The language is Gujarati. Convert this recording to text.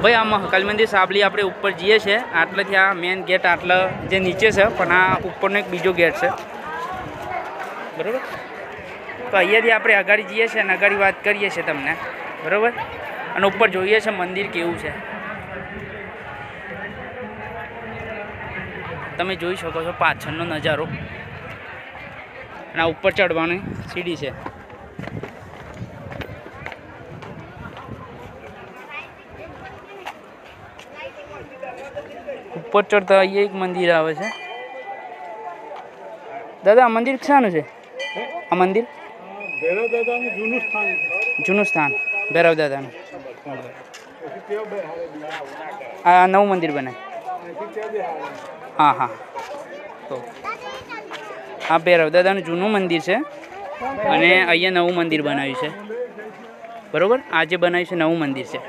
ભાઈ આ મહાકાલ મંદિર સાબલી આપણે ઉપર જઈએ છીએ આટલેથી આ મેન ગેટ આટલા જે નીચે છે પણ આ ઉપરનો એક બીજો ગેટ છે બરાબર. તો અહીંયાથી આપણે અગાડી જઈએ છીએ અને અગાડી વાત કરીએ છીએ તમને બરાબર. અને ઉપર જોઈએ છે મંદિર કેવું છે તમે જોઈ શકો છો પાછળનો નજારો. અને આ ઉપર ચડવાની સીડી છે. ઉપર ચડતા અહીંયા એક મંદિર આવે છે. દાદા આ મંદિર શાનું છે? આ મંદિર ભૈરવ દાદાનું જૂનું સ્થાન ભૈરવ દાદાનું. આ નવું મંદિર બને. હા હા. તો આ ભૈરવ દાદાનું જૂનું મંદિર છે અને અહીંયા નવું મંદિર બનાવ્યું છે બરાબર. આ જે બનાવ્યું છે નવું મંદિર છે.